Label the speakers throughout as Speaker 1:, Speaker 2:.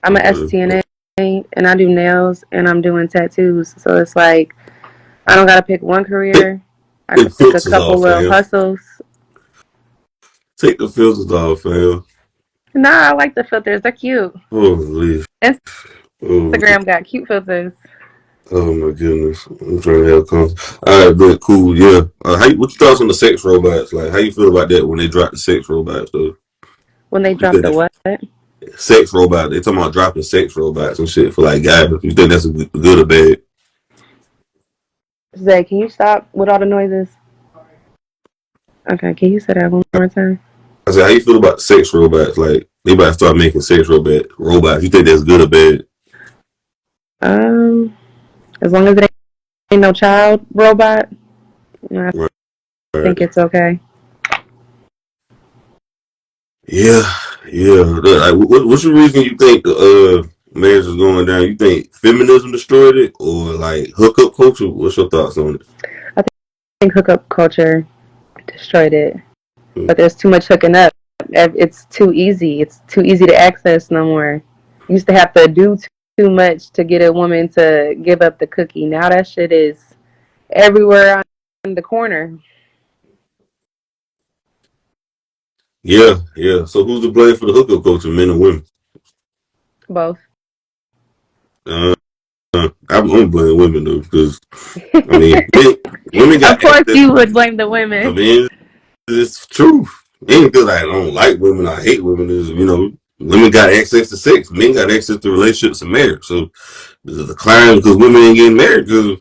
Speaker 1: I'm a
Speaker 2: Okay.
Speaker 1: STNA and I do nails and I'm doing tattoos. So it's like I don't gotta pick one
Speaker 2: Take
Speaker 1: career. I
Speaker 2: the
Speaker 1: could pick a
Speaker 2: filters
Speaker 1: couple
Speaker 2: off,
Speaker 1: little
Speaker 2: fam.
Speaker 1: hustles.
Speaker 2: Take the filters off, fam.
Speaker 1: Nah, I like the filters. They're cute.
Speaker 2: Holy. Oh,
Speaker 1: Instagram got cute filters.
Speaker 2: oh my goodness. I'm trying to have conversation. Alright, but cool, yeah. What you thoughts on the sex robots? Like, how you feel about that when they drop the sex robots, though?
Speaker 1: When they
Speaker 2: You
Speaker 1: drop
Speaker 2: think
Speaker 1: the
Speaker 2: that
Speaker 1: what?
Speaker 2: sex robot, they talking about dropping sex robots and shit for like guys. You think that's a good or bad?
Speaker 1: Zay, can you stop with all the noises? Okay, can you say that one more time?
Speaker 2: I said, how you feel about sex robots? Like, they about to start making sex robots. You think that's good or bad?
Speaker 1: Um, as long as it ain't no child robot, I
Speaker 2: Right.
Speaker 1: think
Speaker 2: Right.
Speaker 1: it's okay.
Speaker 2: Yeah, yeah. Like, what's the reason you think marriage is going down? You think feminism destroyed it, or like hookup culture? What's your thoughts on it?
Speaker 1: I think hookup culture destroyed it,
Speaker 2: Hmm.
Speaker 1: but there's too much hooking up. It's too easy. It's too easy to access no more. You used to have to do too much to get a woman to give up the cookie. Now that shit is everywhere on the corner.
Speaker 2: Yeah, yeah. So who's to blame for the hookup culture, men or women?
Speaker 1: Both.
Speaker 2: Uh, I'm gonna blame women though, because I mean, women
Speaker 1: Of
Speaker 2: got
Speaker 1: course,
Speaker 2: access.
Speaker 1: you would blame the
Speaker 2: I
Speaker 1: women.
Speaker 2: mean, it's true. It ain't because I don't like women. I hate women. Is women got access to sex. Men got access to relationships and marriage. So there's a decline because women ain't getting married because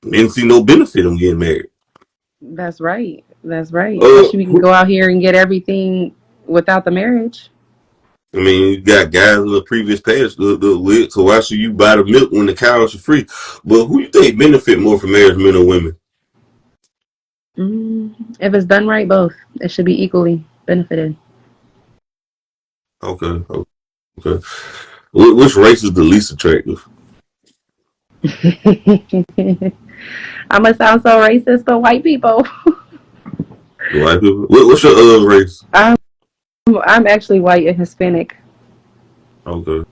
Speaker 2: men see no benefit in getting married.
Speaker 1: That's right. That's right.
Speaker 2: Uh,
Speaker 1: Especially we can go out here and get everything without the marriage.
Speaker 2: I mean, you got guys in the previous past with, so why should you buy the milk when the cows are free? But who you think benefit more from marriage, men or women?
Speaker 1: If it's done right, both. It should be equally benefited.
Speaker 2: Okay, okay. Which race is the least attractive?
Speaker 1: I'm gonna sound so racist, but white people.
Speaker 2: The white people. What's your race?
Speaker 1: I'm I'm actually white and Hispanic.
Speaker 2: Okay.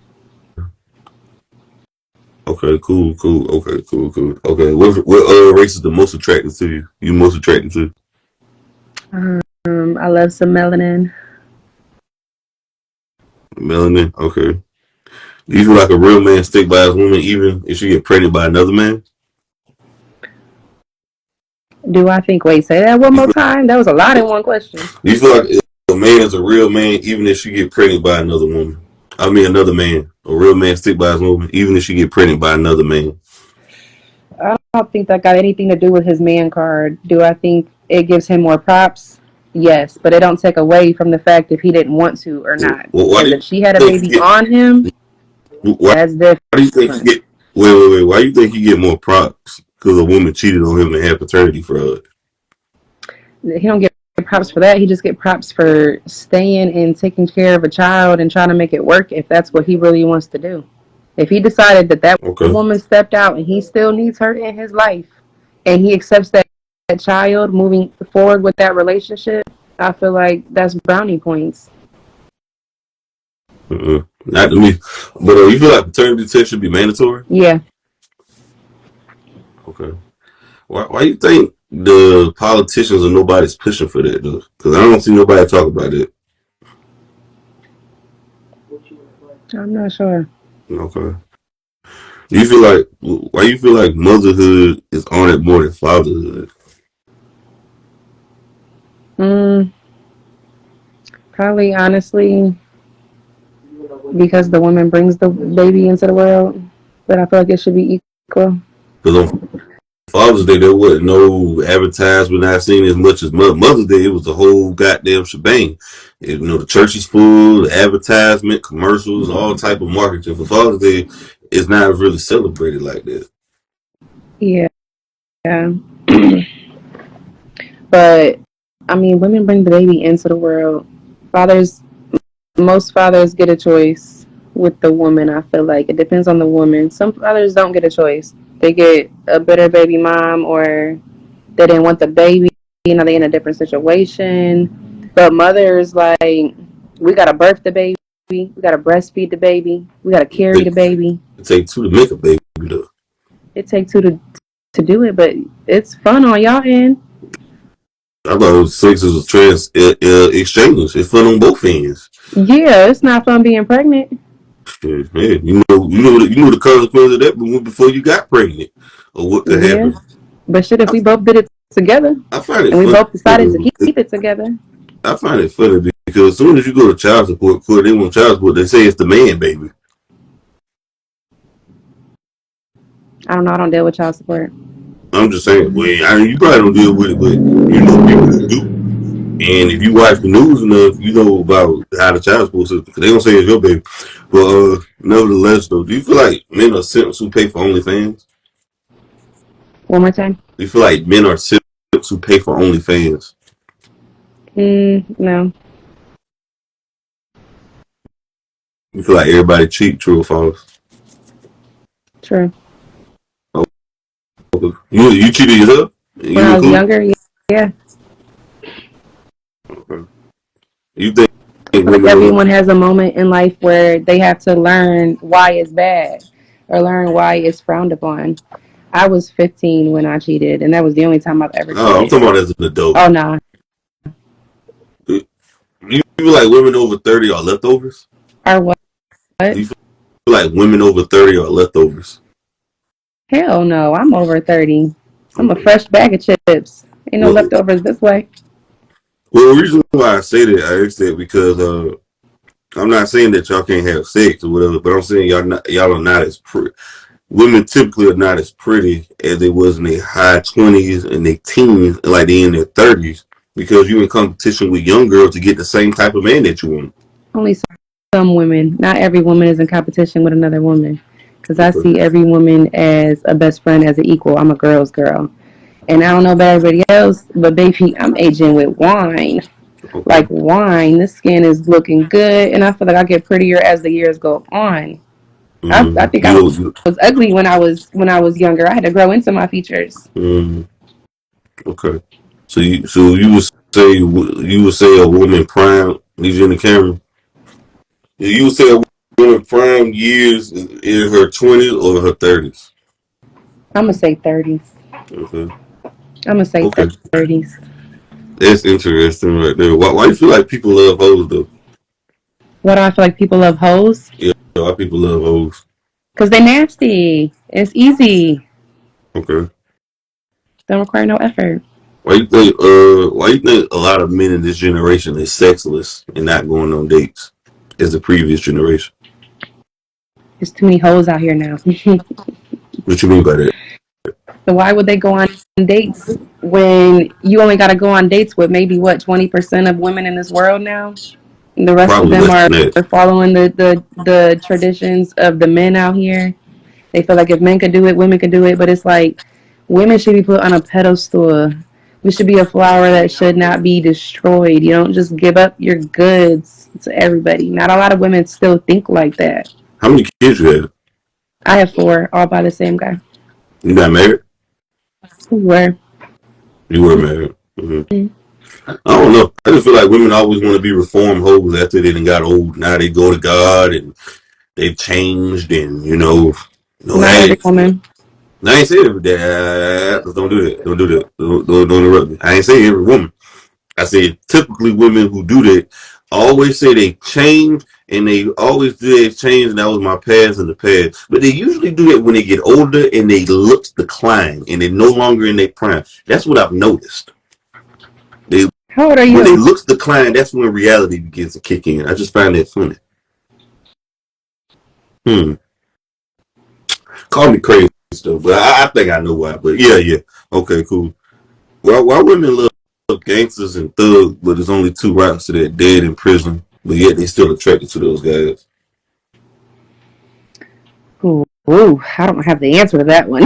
Speaker 2: Okay, cool, cool. Okay, cool, cool. Okay, what race is the most attractive to you? You most attracted to?
Speaker 1: I love some melanin.
Speaker 2: Melanin. Okay. Do you feel like a real man stick by his woman even if she get pregnant by another man?
Speaker 1: Do I think? Wait, say that one
Speaker 2: You
Speaker 1: more
Speaker 2: feel,
Speaker 1: time. That was a lot in one question.
Speaker 2: you feel like a man is a real man even if she get pregnant by another woman? I mean, another man. A real man stick by his woman even if she get pregnant by another man.
Speaker 1: I don't think that got anything to do with his man card. Do I think it gives him more props? Yes, but it don't take away from the fact if he didn't want to or
Speaker 2: So,
Speaker 1: not.
Speaker 2: why
Speaker 1: Because
Speaker 2: do
Speaker 1: if she had a
Speaker 2: you think
Speaker 1: baby
Speaker 2: he get?
Speaker 1: on him,
Speaker 2: Why,
Speaker 1: that's
Speaker 2: why do you think he
Speaker 1: different.
Speaker 2: get? Wait. Why do you think he get more props? Because a woman cheated on him and had paternity fraud.
Speaker 1: He don't get props for that. He just get props for staying and taking care of a child and trying to make it work if that's what he really wants to do. If he decided that that
Speaker 2: Okay.
Speaker 1: woman stepped out and he still needs her in his life and he accepts that child moving forward with that relationship, I feel like that's brownie points.
Speaker 2: Not to me. But you feel like paternity test should be mandatory?
Speaker 1: Yeah.
Speaker 2: Okay. Why you think the politicians and nobody's pushing for that though? Because I don't see nobody talk about it.
Speaker 1: I'm not sure.
Speaker 2: Okay. Do you feel like why you feel like motherhood is on it more than fatherhood?
Speaker 1: Mm, Probably honestly because the woman brings the baby into the world, but I feel like it should be equal.
Speaker 2: Because on Father's Day there wasn't no advertisement I seen as much as Mother's Day. It was the whole goddamn shebang. The church is full, the advertisement, commercials, all type of marketing. For Father's Day, it's not really celebrated like that.
Speaker 1: Yeah. But I mean, women bring the baby into the world. Fathers, most fathers get a choice with the woman. I feel like it depends on the woman. Some fathers don't get a choice. They get a better baby mom, or they didn't want the baby. Now they in a different situation. But mothers like we gotta birth the baby. We gotta breastfeed the baby. We gotta carry the baby.
Speaker 2: It takes two to make a baby, though.
Speaker 1: It takes two to do it, but it's fun on y'all end.
Speaker 2: I thought it was sex is a trans exchange. It's fun on both ends.
Speaker 1: Yeah, it's not fun being pregnant.
Speaker 2: Shit, man, you know the consequence of that before you got pregnant, or what could
Speaker 1: Yeah,
Speaker 2: happen.
Speaker 1: but shit, if
Speaker 2: I,
Speaker 1: we both did it together
Speaker 2: I find it
Speaker 1: and we
Speaker 2: funny.
Speaker 1: both decided to keep it together,
Speaker 2: I find it funny because as soon as you go to child support court, they want child support. They say it's the man, baby.
Speaker 1: I don't know. I don't deal with child support.
Speaker 2: I'm just saying. Well, I mean, you probably don't deal with it, but you know people who do. And if you watch the news enough, you know about how the child support system. Cause they don't say it's your baby, but nevertheless, though, do you feel like men are simps who pay for OnlyFans?
Speaker 1: One more time.
Speaker 2: Do you feel like men are simps who pay for OnlyFans?
Speaker 1: No.
Speaker 2: You feel like everybody cheat, true or false?
Speaker 1: True.
Speaker 2: Okay. You cheated yourself?
Speaker 1: When
Speaker 2: You
Speaker 1: I was
Speaker 2: include?
Speaker 1: younger, yeah.
Speaker 2: Okay. You think
Speaker 1: I feel like
Speaker 2: women over?
Speaker 1: everyone has a moment in life where they have to learn why it's bad or learn why it's frowned upon. I was 15 when I cheated, and that was the only time I've ever
Speaker 2: Oh, I'm
Speaker 1: cheated.
Speaker 2: talking about as an adult.
Speaker 1: Oh, no.
Speaker 2: You feel like women over 30 are leftovers?
Speaker 1: Or what?
Speaker 2: Do you feel like women over 30 are leftovers?
Speaker 1: Hell no. I'm over 30. I'm a
Speaker 2: Okay.
Speaker 1: fresh bag of chips. Ain't no
Speaker 2: Well,
Speaker 1: leftovers this way.
Speaker 2: well, the reason why I say that, I asked that because I'm not saying that y'all can't have sex or whatever, but I'm saying y'all are not as pretty. Women typically are not as pretty as they was in their high 20s and their teens, and like they in their 30s, because you're in competition with young girls to get the same type of man that you want.
Speaker 1: Only some women. Not every woman is in competition with another woman. Because I
Speaker 2: Okay.
Speaker 1: see every woman as a best friend, as an equal. I'm a girl's girl. And I don't know about everybody else, but baby, I'm aging with wine.
Speaker 2: Okay.
Speaker 1: Like wine, the skin is looking good, and I feel like I get prettier as the years go on. I
Speaker 2: Mm-hmm.
Speaker 1: think I was ugly when I was younger. I had to grow into my features.
Speaker 2: Mm-hmm. Okay. So you would say a woman prime. These in the camera. You would say a woman prime years in her 20s or her 30s.
Speaker 1: I'm gonna say 30s.
Speaker 2: Okay.
Speaker 1: I'm gonna say
Speaker 2: Okay.
Speaker 1: 30s.
Speaker 2: That's interesting right there. Why you feel like people love hoes though?
Speaker 1: What do I feel like people love hoes?
Speaker 2: Yeah. Why people love hoes?
Speaker 1: Cause they nasty. It's easy.
Speaker 2: Okay.
Speaker 1: Don't require no effort.
Speaker 2: Why you think a lot of men in this generation is sexless and not going on dates as the previous generation?
Speaker 1: There's too many hoes out here now.
Speaker 2: What you mean by that?
Speaker 1: So why would they go on dates when you only got to go on dates with maybe what 20% of women in this world now? And the rest of
Speaker 2: Probably
Speaker 1: them
Speaker 2: less
Speaker 1: are
Speaker 2: than that.
Speaker 1: following the traditions of the men out here. They feel like if men could do it, women could do it. But it's like women should be put on a pedestal. We should be a flower that should not be destroyed. You don't just give up your goods to everybody. Not a lot of women still think like that.
Speaker 2: How many kids you have?
Speaker 1: I have four, all by the same guy.
Speaker 2: You not married?
Speaker 1: Who were?
Speaker 2: You were married. I don't know. I just feel like women always want to be reformed hoes after they done got old. Now they go to God and they've changed and no
Speaker 1: Not every
Speaker 2: addicts.
Speaker 1: woman.
Speaker 2: I ain't saying that. Don't do that. Don't do that. Don't interrupt me. I ain't saying every woman. I said typically women who do that always say they change and they always do they change and that was my past in the past. But they usually do that when they get older and they looks decline and they're no longer in their prime. That's what I've noticed. They
Speaker 1: How old are
Speaker 2: When they
Speaker 1: you?
Speaker 2: looks decline, that's when reality begins to kick in. I just find that funny. Hmm. Call me crazy stuff, but I think I know why. But yeah. Okay, cool. Why women love gangsters and thugs, but there's only two routes to that: dead in prison, but yet they still attracted to those guys.
Speaker 1: Ooh, I don't have the answer to that one.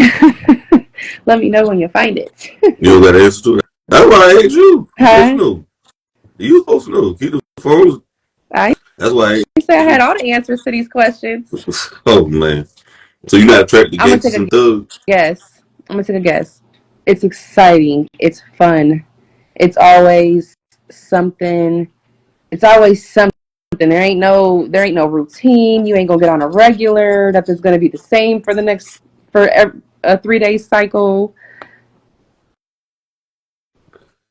Speaker 1: Let me know when you find it.
Speaker 2: You don't got an answer to it. That's why I asked you. You supposed to
Speaker 1: Huh?
Speaker 2: know. You supposed to know. Keep the phones.
Speaker 1: I
Speaker 2: That's why I
Speaker 1: say I
Speaker 2: asked
Speaker 1: had
Speaker 2: you.
Speaker 1: all the answers to these questions.
Speaker 2: Oh man. So you're not attracted to
Speaker 1: I'm gonna take
Speaker 2: gangsters
Speaker 1: a
Speaker 2: and thugs?
Speaker 1: guess. I'm gonna take a guess. It's exciting. It's fun. It's always something. It's always something There ain't no routine. You ain't gonna get on a regular. That is gonna be the same for the next for a 3 day cycle.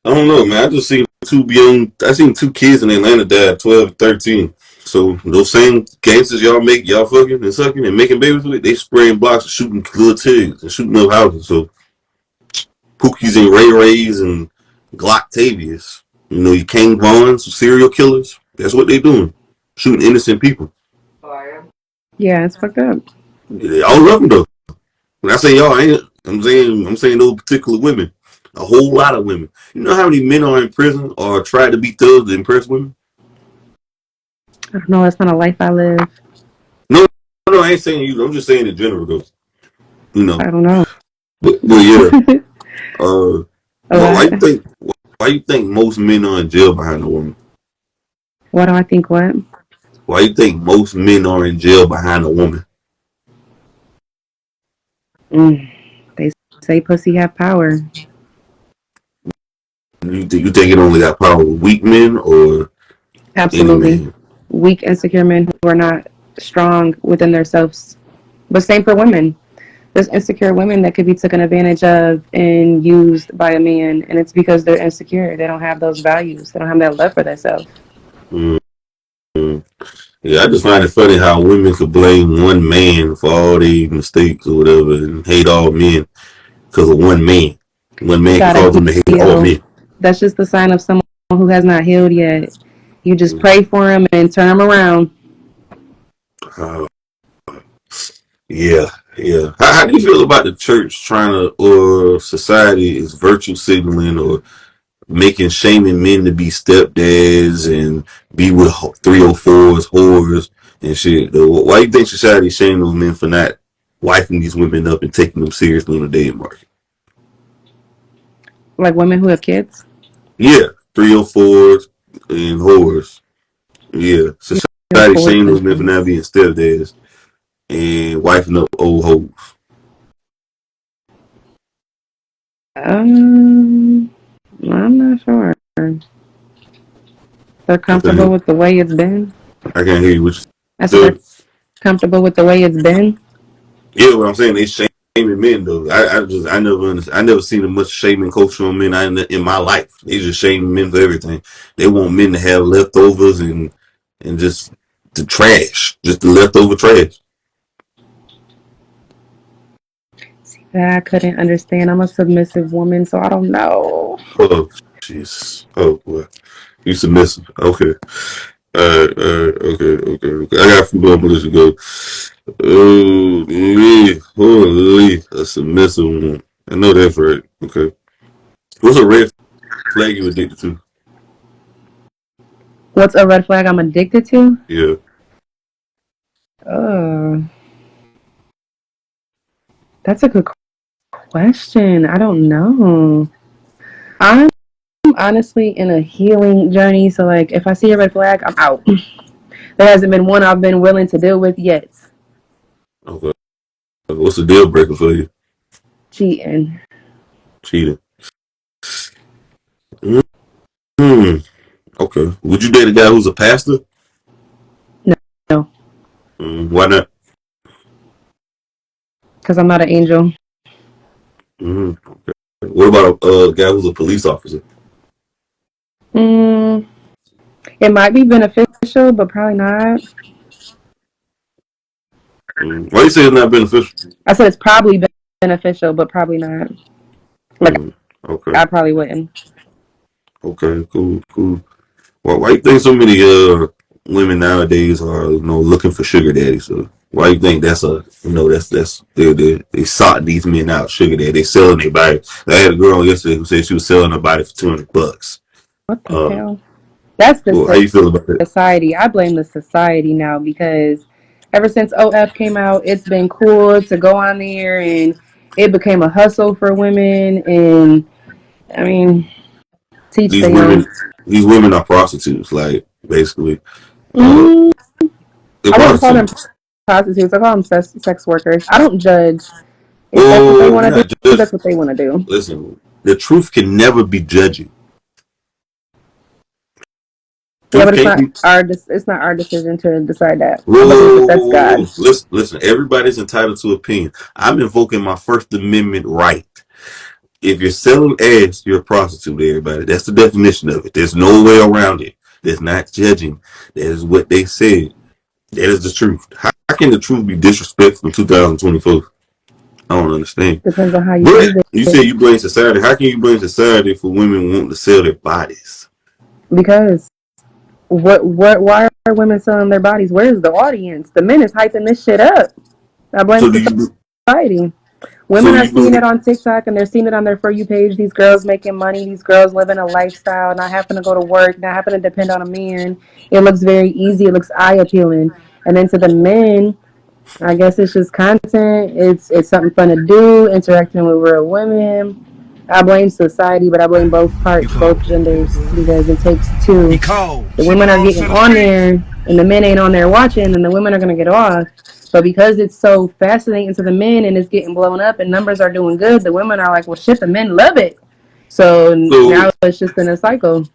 Speaker 2: I don't know, man. I just seen I seen two kids in Atlanta die at 12, 13. So those same gangsters y'all fucking and sucking and making babies with, they spraying blocks and shooting little kids and shooting up houses. So Pookies and Ray Rays and Glocktavius. You know, your King Vaughns, serial killers. That's what they doing. Shooting innocent people.
Speaker 1: Yeah, it's fucked up.
Speaker 2: Yeah, all of them though. When I say y'all, I'm saying those particular women. A whole lot of women. You know how many men are in prison or try to be thugs to impress women?
Speaker 1: I don't know. It's not a life I live.
Speaker 2: No, no, I ain't saying you. I'm just saying in general though. You know,
Speaker 1: I don't know.
Speaker 2: but yeah. Uh,
Speaker 1: A
Speaker 2: why
Speaker 1: lot.
Speaker 2: you think? Why you think most men are in jail behind a woman?
Speaker 1: What do I think? What?
Speaker 2: Why you think most men are in jail behind a woman?
Speaker 1: They say pussy have power.
Speaker 2: You think it only got power with weak men or any
Speaker 1: Absolutely.
Speaker 2: man?
Speaker 1: Weak, insecure men who are not strong within themselves. But same for women. There's insecure women that could be taken advantage of and used by a man, and it's because they're insecure. They don't have those values. They don't have that love for themselves.
Speaker 2: Mm-hmm. Yeah, I just find it funny how women could blame one man for all their mistakes or whatever, and hate all men because of one man. One
Speaker 1: You
Speaker 2: man can cause
Speaker 1: gotta
Speaker 2: them to hate all
Speaker 1: heal.
Speaker 2: men.
Speaker 1: That's just the sign of someone who has not healed yet. You just pray for them and turn them around.
Speaker 2: Uh, yeah, yeah. How do you feel about the church trying to, or society is virtue signaling or making shaming men to be stepdads and be with 304s, whores, and shit? Why do you think society is shaming those men for not wifing these women up and taking them seriously on the dating market?
Speaker 1: Like women who have kids.
Speaker 2: Yeah, 304s and whores. Yeah,
Speaker 1: Of
Speaker 2: society
Speaker 1: course.
Speaker 2: shaming those men for not being stepdads and wifing up old hoes.
Speaker 1: Um, I'm not sure. They're comfortable
Speaker 2: Okay,
Speaker 1: with the way it's been.
Speaker 2: I can't hear you. What
Speaker 1: I
Speaker 2: you
Speaker 1: said they're
Speaker 2: said?
Speaker 1: comfortable with the way it's been.
Speaker 2: Yeah, what I'm saying, they shaming men though. I never seen a much shaming culture on men in my life. They just shaming men for everything. They want men to have leftovers and just the trash, just the leftover trash.
Speaker 1: That I couldn't understand. I'm a submissive woman, so I don't know.
Speaker 2: Oh, jeez. Oh boy, you submissive. Okay. Okay. I got a few more minutes to go. Holy, a submissive one. I know that's right. Okay. What's a red flag you addicted to?
Speaker 1: What's a red flag I'm addicted to?
Speaker 2: Yeah.
Speaker 1: Uh, that's a good question. I don't know. I'm honestly in a healing journey, so like if I see a red flag, I'm out. There hasn't been one I've been willing to deal with yet.
Speaker 2: Okay. What's the deal breaker for you?
Speaker 1: Cheating.
Speaker 2: Cheating. Hmm. Okay. Would you date a guy who's a pastor?
Speaker 1: No, no,
Speaker 2: Why not?
Speaker 1: because I'm not an angel.
Speaker 2: Okay. What about a guy who's a police officer?
Speaker 1: Mm, it might be beneficial, but probably not.
Speaker 2: Why do you say it's not beneficial?
Speaker 1: I said it's probably beneficial, but probably not. Like
Speaker 2: Mm, okay.
Speaker 1: I probably wouldn't.
Speaker 2: Okay. Cool. Why you think so many women nowadays are looking for sugar daddies? So why you think that's that's they sought these men out sugar daddy? They selling their body. I had a girl yesterday who said she was selling her body for $200.
Speaker 1: What the
Speaker 2: Uh,
Speaker 1: hell? That's
Speaker 2: well, how
Speaker 1: the
Speaker 2: you feel about it?
Speaker 1: society. I blame the society now because ever since OF came out, it's been cool to go on there and it became a hustle for women. And I mean, teach
Speaker 2: These
Speaker 1: their own.
Speaker 2: women, these women are prostitutes, like basically. Uh,
Speaker 1: Mm,
Speaker 2: they're
Speaker 1: I wouldn't call them
Speaker 2: prostitutes.
Speaker 1: prostitutes. I call them sex workers. I don't judge. If that's what they
Speaker 2: Oh,
Speaker 1: want
Speaker 2: we're
Speaker 1: to
Speaker 2: not
Speaker 1: do,
Speaker 2: judging.
Speaker 1: that's what they want to do.
Speaker 2: Listen, the truth can never be judging.
Speaker 1: Yeah,
Speaker 2: Truth
Speaker 1: but
Speaker 2: can't be.
Speaker 1: it's not our decision to decide that.
Speaker 2: Whoa,
Speaker 1: I believe
Speaker 2: whoa,
Speaker 1: that
Speaker 2: whoa,
Speaker 1: that's
Speaker 2: whoa, whoa.
Speaker 1: God.
Speaker 2: Listen. Everybody's entitled to opinion. I'm invoking my First Amendment right. If you're selling ass, you're a prostitute. Everybody, that's the definition of it. There's no way around it. There's not judging. That is what they said. That is the truth. How can the truth be disrespectful in 2024? I don't understand.
Speaker 1: Depends on how you
Speaker 2: But
Speaker 1: use
Speaker 2: you
Speaker 1: it.
Speaker 2: said you blame society. How can you blame society for women wanting to sell their bodies?
Speaker 1: Because why are women selling their bodies? Where's the audience? The men is hyping this shit up. I blame
Speaker 2: So do you?
Speaker 1: society.
Speaker 2: So
Speaker 1: Women are
Speaker 2: you
Speaker 1: seeing it
Speaker 2: believe?
Speaker 1: on TikTok and they're seeing it on their For You page. These girls making money, these girls living a lifestyle, not having to go to work, not having to depend on a man. It looks very easy, it looks eye appealing. And then to the men, I guess it's just content. It's something fun to do, interacting with real women. I blame society, but I blame both parts, both genders, because it takes two. The women are getting on there, and the men ain't on there watching, and the women are gonna get off. But because it's so fascinating to the men and it's getting blown up and numbers are doing good, the women are like, well, shit, the men love it. So
Speaker 2: So,
Speaker 1: now it's just in a cycle.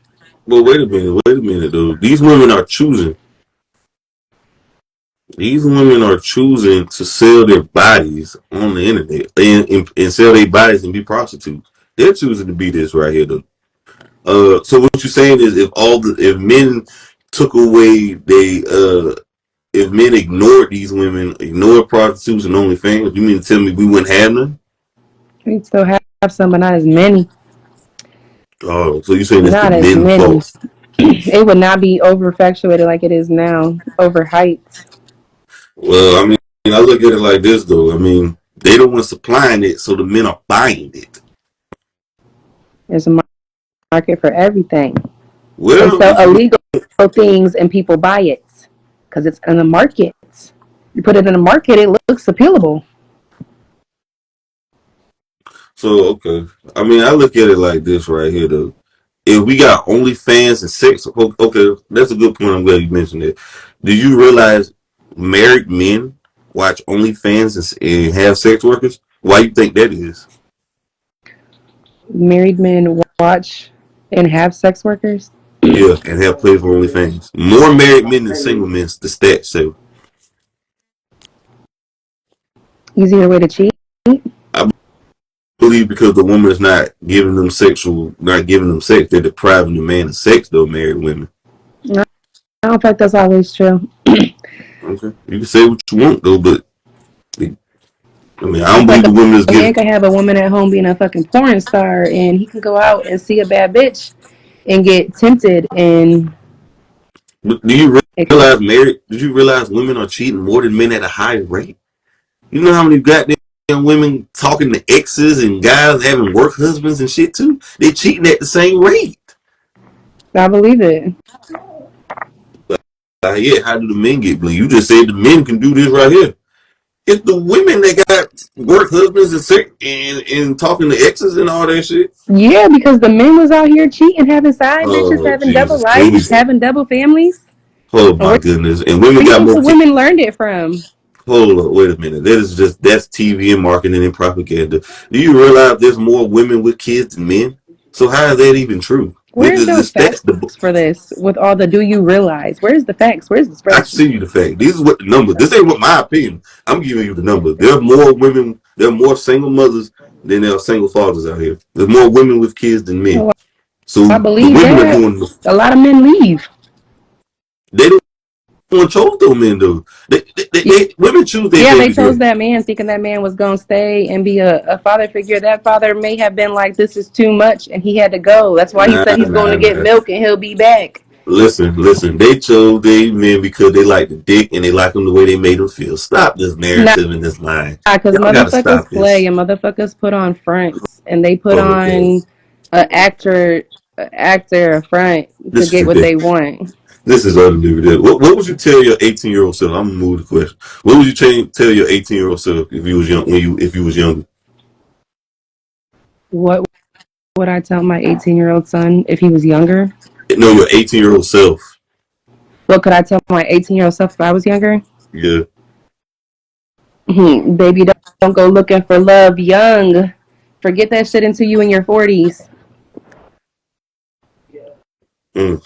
Speaker 2: well, wait a minute. Wait a minute, though. These women are choosing. These women are choosing to sell their bodies on the internet and sell their bodies and be prostitutes. They're choosing to be this right here, though. So what you're saying is, if men took away if men ignored these women, ignored prostitutes and OnlyFans, you mean to tell me we wouldn't have none?
Speaker 1: We still have some, but not as many.
Speaker 2: Oh, so you're saying it's the
Speaker 1: Not as
Speaker 2: men's
Speaker 1: many.
Speaker 2: fault?
Speaker 1: It would not be overfactuated like it is now, overhyped.
Speaker 2: Well, I mean, I look at it like this though. I mean, they don't want supplying it, so the men are buying it.
Speaker 1: There's a market for everything. They
Speaker 2: Well,
Speaker 1: sell
Speaker 2: if you
Speaker 1: illegal things and people buy it because it's in the market. You put it in the market, it looks appealable.
Speaker 2: so okay, I mean, I look at it like this right here though. If we got OnlyFans and sex, okay, that's a good point. I'm glad you mentioned it. Do you realize married men watch OnlyFans and have sex workers? Why you think that is?
Speaker 1: Married men watch and have sex workers.
Speaker 2: Yeah, and have played for OnlyFans. More married men than single men. The stats say.
Speaker 1: Easier way to cheat.
Speaker 2: I believe because the woman is not giving them sex. They're depriving the man of sex. Though married women.
Speaker 1: I don't think that's always true.
Speaker 2: Okay, you can say what you want though, but I mean, I
Speaker 1: I
Speaker 2: don't
Speaker 1: feel
Speaker 2: believe
Speaker 1: like
Speaker 2: the women is
Speaker 1: a man
Speaker 2: giving.
Speaker 1: can have a woman at home being a fucking porn star and he can go out and see a bad bitch and get tempted and
Speaker 2: But do you
Speaker 1: it can.
Speaker 2: realize married? Did you realize women are cheating more than men at a higher rate? You know how many goddamn women talking to exes and guys having work husbands and shit too? They're cheating at the same rate.
Speaker 1: I believe it.
Speaker 2: Yeah, how do the men get blamed? You just said the men can do this right here. It's the women that got work husbands and sick and talking to exes and all that shit.
Speaker 1: Yeah, because the men was out here cheating, having side bitches,
Speaker 2: Oh
Speaker 1: having double
Speaker 2: Jesus, can we?
Speaker 1: lives, having double families.
Speaker 2: Oh
Speaker 1: And
Speaker 2: my
Speaker 1: where
Speaker 2: goodness! And women
Speaker 1: do you
Speaker 2: got
Speaker 1: think
Speaker 2: more
Speaker 1: the
Speaker 2: kids.
Speaker 1: women learned it from?
Speaker 2: Hold up, wait a minute. That's TV and marketing and propaganda. Do you realize there's more women with kids than men? So how is that even true?
Speaker 1: Where's
Speaker 2: The
Speaker 1: the
Speaker 2: stats,
Speaker 1: facts for this with all the do you realize? Where's the facts? Where's the
Speaker 2: I
Speaker 1: spreadsheet?
Speaker 2: see you the fact. These is what the numbers. This ain't what my opinion. I'm giving you the numbers. There are more women. There are more single mothers than there are single fathers out here. There's more women with kids than men.
Speaker 1: Oh, I
Speaker 2: So the
Speaker 1: believe
Speaker 2: women are
Speaker 1: that.
Speaker 2: doing.
Speaker 1: A lot of men leave.
Speaker 2: They don't want to chose those men though. Women choose their
Speaker 1: Yeah, they
Speaker 2: baby
Speaker 1: chose
Speaker 2: daddy.
Speaker 1: that man thinking that man was going to stay and be a father figure. That father may have been like, this is too much, and he had to go. That's why he
Speaker 2: Nah,
Speaker 1: said he's going to
Speaker 2: nah,
Speaker 1: get
Speaker 2: nah.
Speaker 1: milk and he'll be back.
Speaker 2: Listen. They chose they men because they like the dick and they like them the way they made them feel. Stop this
Speaker 1: Nah,
Speaker 2: narrative and this line.
Speaker 1: because
Speaker 2: Y'all gotta
Speaker 1: motherfuckers
Speaker 2: stop
Speaker 1: play
Speaker 2: this.
Speaker 1: and motherfuckers put on fronts and they put
Speaker 2: Oh, okay.
Speaker 1: on a actor a front to
Speaker 2: This is
Speaker 1: get what they
Speaker 2: ridiculous.
Speaker 1: want.
Speaker 2: This is utterly ridiculous. What would you tell your 18-year-old self? I'm gonna move the question. What would you tell your 18-year-old self if you was young if you was younger?
Speaker 1: What would I tell my 18-year-old son if he was younger?
Speaker 2: No, your 18-year-old self.
Speaker 1: What could I tell my 18-year-old self if I was younger?
Speaker 2: Yeah.
Speaker 1: Baby, don't go looking for love young. Forget that shit until you in your 40s.
Speaker 2: Mm.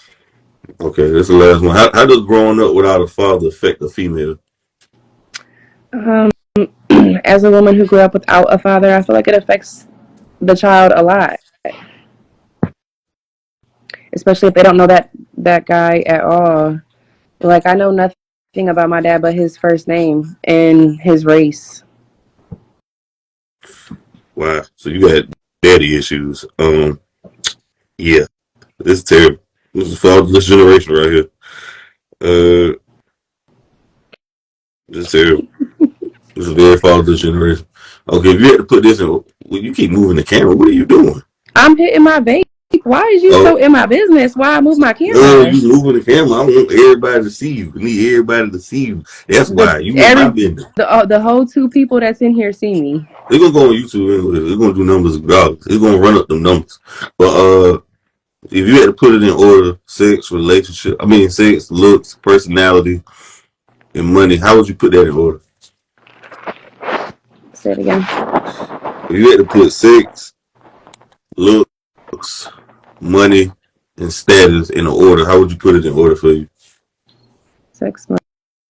Speaker 2: Okay, this is the last one. How does growing up without a father affect a female?
Speaker 1: Um, as a woman who grew up without a father, I feel like it affects the child a lot, especially if they don't know that guy at all. Like I know nothing about my dad but his first name and his race.
Speaker 2: Wow. So you got daddy issues. Yeah, this is terrible. This is fatherless generation right here. Uh, this is terrible. This is very fatherless generation. Okay, if you had to put this in, well, you keep moving the camera. What are you doing?
Speaker 1: I'm hitting my vape. Why is you
Speaker 2: Oh,
Speaker 1: so in my business? Why I move my
Speaker 2: no,
Speaker 1: camera?
Speaker 2: you moving the camera. I want everybody to see you. I need everybody to see you. That's
Speaker 1: The
Speaker 2: why you in my business.
Speaker 1: the whole two people that's in here see me.
Speaker 2: They're gonna go on YouTube anyway. They're gonna do numbers regardless. It's gonna run up them numbers. But if you had to put it in order, sex, relationship, sex, looks, personality, and money, how would you put that in order?
Speaker 1: Say it again.
Speaker 2: If you had to put sex, looks, money, and status in order, how would you put it in order for you?
Speaker 1: Sex,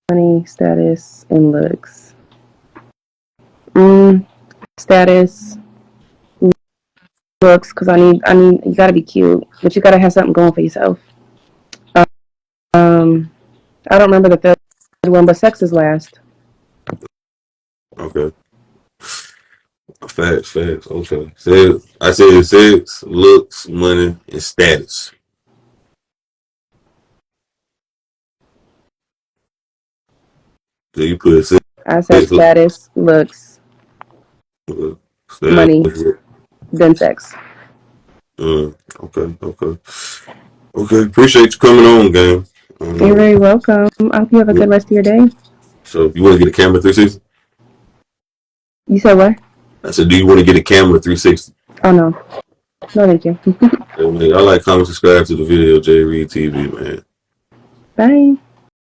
Speaker 1: money, status, and looks. Status, looks, because I need. You gotta be cute, but you gotta have something going for yourself. Um, I don't remember the third one, but sex is last.
Speaker 2: Okay. Facts. Okay. I said sex, looks, money, and status. So you put sex,
Speaker 1: I said status, looks,
Speaker 2: status.
Speaker 1: money, then sex.
Speaker 2: Okay. Okay. Appreciate you coming on, gang.
Speaker 1: You're very welcome. I hope you have a good rest of your day.
Speaker 2: So if you want to get a camera 360?
Speaker 1: You said what?
Speaker 2: I said, do you want to get a camera 360?
Speaker 1: Oh no. No, thank you.
Speaker 2: Hey, man, I like, comment, subscribe to the video, J Reed TV, man.
Speaker 1: Bye.